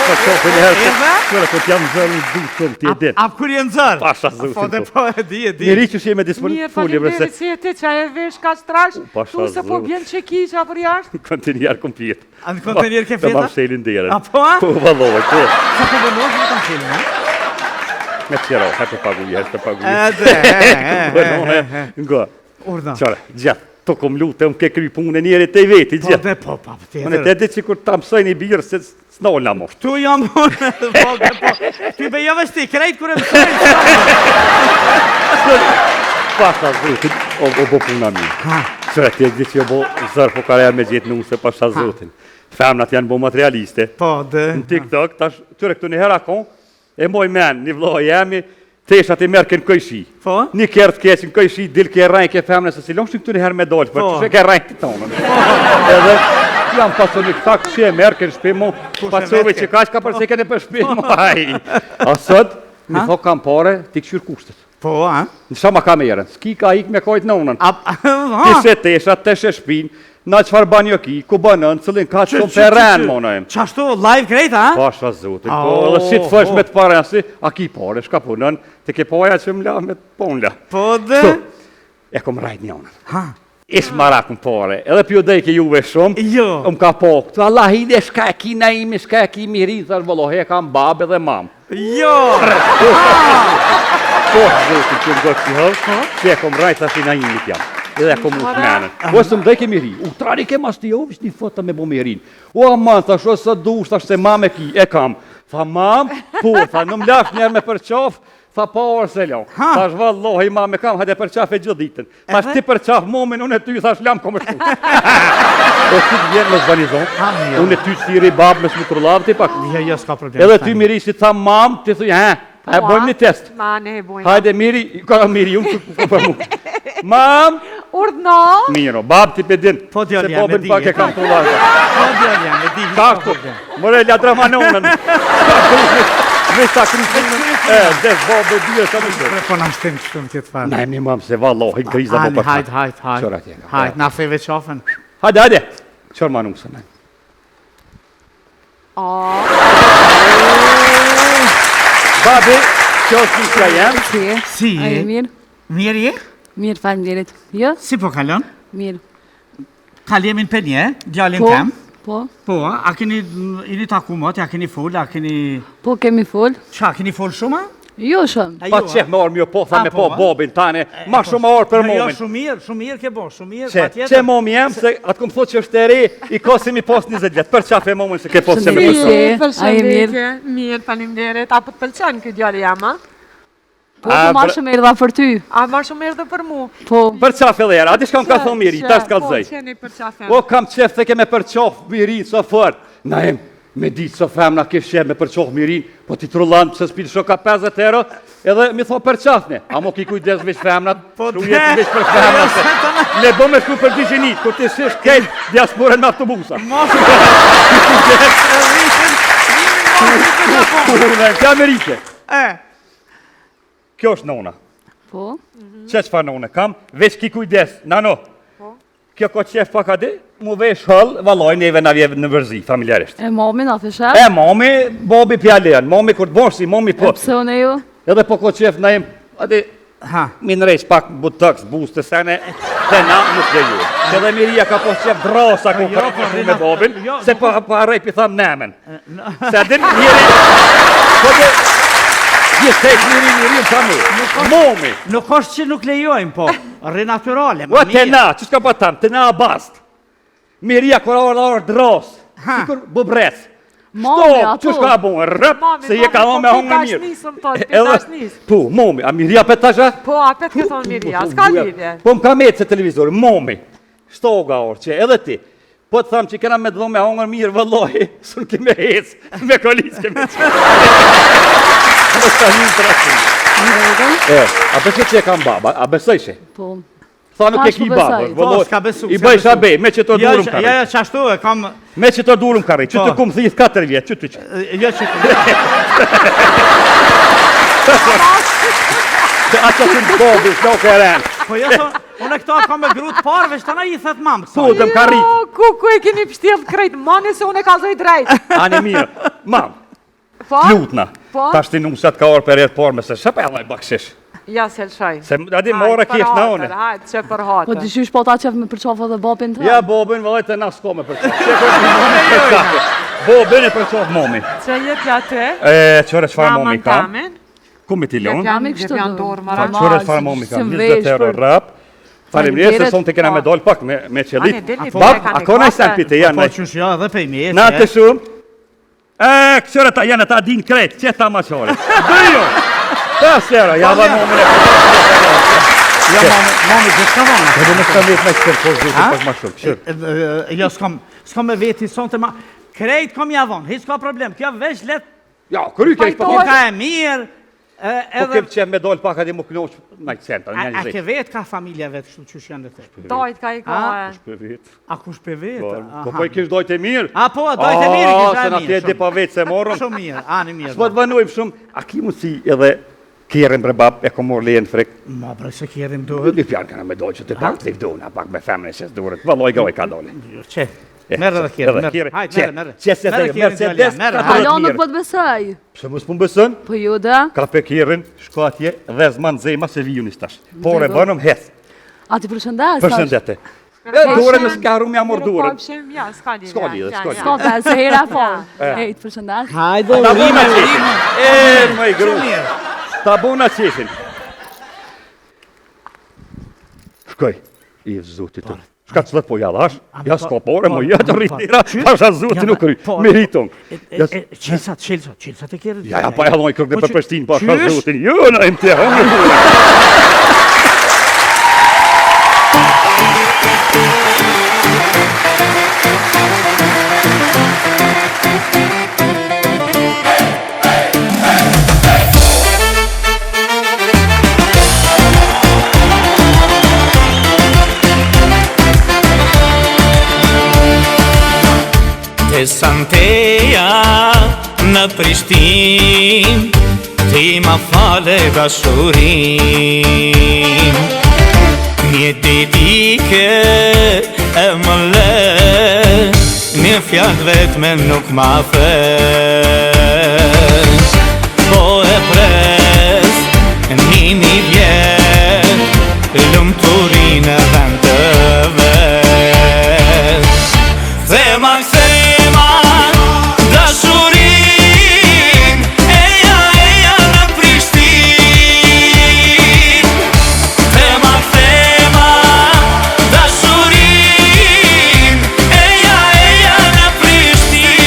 Kërë, këtë jam zërë në du shumë, ti e ditë. A kur jenë zërë? Pasha zërë. Po, dhe po, e di. Njëri që shime disponë Mirë, fulli, faleminderit si e ti që e vesh ka strash, tu se po bjen që ki që apër jashtë. Kontinjer kom pjetë. A në kontenjer ke Të feta? mam shelin dhere. A po, a? Po, valove, po. Sa po bënoz, në kam shelin, a? Me qero, hajtë paguja, hajtë paguja. Nga, Urda. qare, gjatë, to kom lutë, më ke kry punë njerë të i veti, Po, gjatë. dhe po, pa, Unë të edhe që kur ta mësoj një birë, se s'nolla mo. Tu jam unë, po, dhe po. Ty be jove shti, krejt kur e mësojnë. Pasha zotin, o bo puna mi. Qëre, ti e di që bo zërë po kare me gjithë nuk se pasha zotin. Femnat janë bo materialiste. Po, dhe. Në TikTok, tash, qëre këtu një hera kon, e moj men, një vloj jemi, teshat i merë kënë këjshi. Po? Një kjerë të keqin këjshi, dil ke rajnë ke femne, se si longë këtu një herë me dollë, për që ke rajnë të tonën. Edhe, jam pasur një këta kështë që e merë kënë shpimu, pasove që ka që ka përse këne për shpimu, aj. A sot, mi tho kam pare, ti këshyrë kushtet. Po, a? Në shama ka me jeren, s'ki ka ik me kojtë nonën. Ti A, se teshat, te she shpin, na qëfar banjo ki, ku banën, cëllin ka që shumë teren, monojmë. qashtu, live krejt, a? Pasha zotin, po edhe si të fësh me të pare asi, a ki pare, shka punën, të ke poja që më la me të pon la. Po, dhe. Kështu, e kom rajt njonën. Ha? Ish marak më pare, edhe pjo dhejke juve shumë, Jo. më ka po, këtu Allah hide, shka e ki na imi, shka e ki miri, thash vëllohe, e kam babë dhe mam. Jo. Po, zotin, që më gëtë si hëllë, që e kom rajt thash i na imi t'jam. Edhe e kom nuk menën. Po së më dhejke miri, u trari ke mas t'i jovish një fëta me bo mirin. O aman, thash o së dush, thash se mam e ki, e kam. Tha mam, po, tha në më lash njerë me përqaf, tha pa orë se lo. Thash vallohi mam e kam, hajde përqaf e gjithë ditën. Thash ti përqaf momin, unë e ty, thash lam kom e shku. O si të vjenë me zbanizon, unë e ty qësiri babë me smutrullav ti pak. Jo, s'ka problem. Edhe ty miri si tha mam, ti thuj, a bojmë një test. Ma ne e bojmë. Hajde miri, ka miri, unë ku për mu. Mam, Urdhno. miro, babë ti pedin, Po, djali, se jam, e babën di, pak e e kam di. të lavë. Po, djali, jam, e di. Kaktu, mëre ladra manonën. Me sakrifinë, des babë dhja sa më shërë. Po, na shtim shumë tjetë farë. Na e mi mam se vallohi, kriza po për Hajt. Qora tjena. Hajt, na feve qafën. Hajde. Qërë ma nusë, ne. Babi, që është një që jem? Si, A je mirë? mirë je? Mirë, faleminderit. Jo? Si po kalon? Mirë. Kaljemin për një, djalin Po, tem. po, Po, a keni taku mot, a keni full, a keni... po kemi fol. Qa, keni full shumë? Jo shumë. Pa qef me orë mjo po, tha A, me po, po a? bobin tane, ma shumë orë për Jo, momin. shumë mirë ke bo, shumë mirë, Që pa tjetër. momi jem, se atë kom thot që është e re, i kosim i pos 20 vjetë, për qaf e momin se ke pos që me Shëndetje. përsot. A je mirë? Mirë, faleminderit. Apo të pëlqen ky djalë jam, a? Po, po ma shumë erdha për ty. A ma shumë erdhe për mu? Po, Për qaf e dhera, ati shka më ka thonë miri, ta është kalzej. Po, qeni për qafem. O, kam qef të ke me përqof mirin, so fort. Na em, me ditë so femna ke shef me përqof mirin, po ti trullan pëse s'pil shoka 50 euro, edhe mi tho përqafne. A mo ki kujdes veç femnat, shru jetë veç për femnat. Ne bo me shku për digjinit, kur ti shish kejt diasporën me autobusa. Kja Amerike, kjo është nona. po, Që që fa nona kam, veç ki kujdes, nano. Kjo ko qef pak adi, mu vesh hëll, valoj neve na vjeve në vërzi, familjarisht. e momin a thësha? E, momi, bobi pjallën, momi kur të bosh si, momi po. Pse unë e ju? Edhe po ko qef na jem, adi, Ha, minrejsh pak butëks, buste, sene, te na nuk dhe ju. Që dhe miria ka po qef drosa ku Jo, po, me Rina, bobin, jo, se po arrej pi tham nemen. Se adin njeri, po dhe, gjithë të njeri në tamu, momi. nuk është që nuk lejojmë, po, renaturale, Ua te na, që s'ka po tam, te na bast. Miria kur orë dros, sikur bubres. Momi, ato. Që s'ka bon, rëp, se je ka on me hongë mirë. Po, momi, a miria për tasha? Po, apet këtë thonë miria, s'ka lidhje. Po më ka metë se televizori, momi, shtoga orë që edhe ti, po të thamë që kena me dhonë me hongër mirë, vëllohi, sun keme hecë, me kolis keme që. Në shta një të rasin. A besoj që e kam baba, a besoj që? Po, Tha nuk e Tash ki po babë, besoj. Po, s'ka besu, i s'ka bëj besu. shabe, me që të durëm kari. Ja, qashtu e kam... Me që të durëm kari, që Po. të kumë thith 4 vjetë, që të që. Jo që... Se atë që të bobi, s'no ke renë. Po jo, Unë këto kam me grut parë, veç të na i thët mamë. Po, të më ka rritë. Ku e keni pështjellë krejt, mani se unë e kalzoj drejt. Ani mirë, mam, Po? lutna. Po? Ta shti numësat ka orë për jetë parë, me se shëpe edhe i bakshish. Ja, se lëshaj. Se adi more kish në one. Hajtë, që për hatër. Po dyshysh po ta qef me përqofa dhe babin të? Ja, bobin, vëllaj të na s'ko me përqof. Bobin e përqof momi. Që jetë ja të? Qëre qëfar momi ka? Tamin? Ku mi t'i lonë? Jam i kështu janë do. dorë, Pa mara. qëre qëfar momi ka? 20 euro rap. Falemnjerë se son të kena me dollë pak me Ani, qelit. dini, Bab, po, a kona i sen kafe. pite janë? Po qësh ja dhe pej me Na të shumë. Kësëre ta janë ta din krejt, që ta maqore. Dëjo! Ta sera, ja dhe momin e Ja, mami, që s'ka vana? Dhe me s'ka vetë me qërë po zhëtë pak ma shumë, qërë. Jo, s'kam me veti son të ma... Krejt kom javon, hiç ka problem, kjo veç let... Ja, kërry kejt Po pa ka e mirë, Po edhe... kem qenë me dollë pak adi mu knoq në centa, A një ke një vetë ka familja vetë, kështu që janë dhe te? Dojt ka i ka e. për vetë. A kush pe vetë? Po po i kish dojtë e mirë. A po, dojtë e mirë i kisha Se e na mirë. tje di pa vetë se morëm. Shumë mirë, ani mirë. S'po të vanojmë shumë, a ki mundësi edhe kjerën bre bab e ko morë lejen frek. Ma bre, se kjerim duhet. Një pjanë kana me dojtë që të pak të vdona, pak me femën e qes duhet. Valoj goj ka dole. Qe, merë edhe kjerim, merë. Hajt, merë. Qes e Merë dhe, kjerim Mercedes, Italian, merë. 14 Alo, nuk mirë. po të besoj. Pse mos pun besën? Po ju dhe? Ka pe kjerën, shko atje dhe zman zema se viju një stash. Por e bënëm heth. A ti përshëndes? Përshëndete. Dore me s'karu me amor durën. Ja, s'ka lidhje. S'ka lidhje, s'ka lidhje. Ska dhe, se hera fort. Ej, të përshëndes. Hajde, Ta buna qefin. Më i gru. Ta buna qefin. Shkoj, i zotit të. Shka të slët po jadash? Ja s'ka pore, mo ja të rritira. Pasha zotit nuk rrit. Meriton. Qelsat e kjerim. Ja, pa e dhoj kërk dhe për Prishtinë, pasha Qysh? zotin. Jo, në im të hëngë. Te Santeja në Prishtin, ti ma fale dashurin. Një ditike e më le, një fjallë vetme nuk ma fes. Po e pres, një vjet, lumëturin e vend të ves. Thema dashurin, eja në Prishtin. Thema dashurin, eja në Prishtin.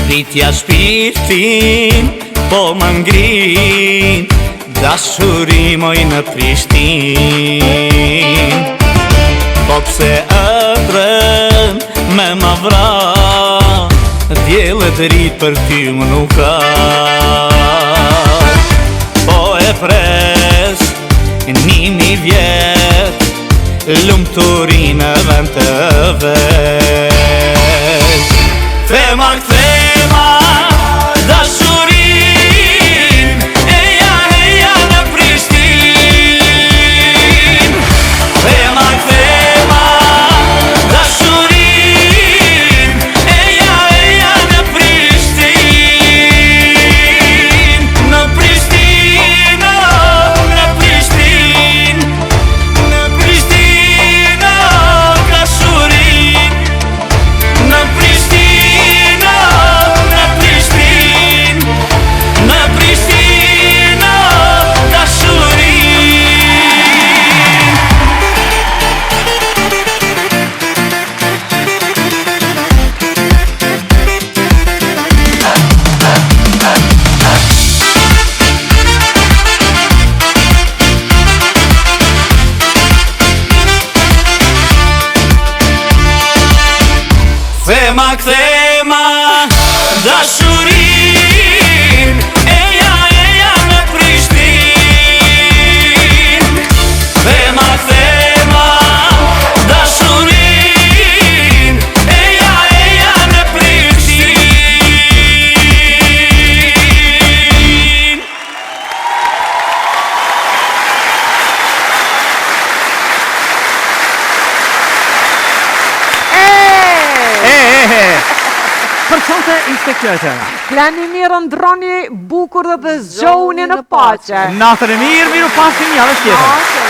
Pritja shpirtin, po më ngrin, dashuri moj në Prishtin. Po pse ëndrën me ma vra, djelët rrit për ty më nuk ka. Po e pres, një vjet, lumëturin e vend të vet. Thema dashurin, eja në Prishtin. Thema dashurin, eja në Prishtin. Në Prishtin, në Prishtin, në Prishtin, dashurin. Në Prishtinë sonte inspektorët. Plani mirë, ndroni bukur dhe zgjohuni në pace. Natën e mirë, miru pasim javës tjetër.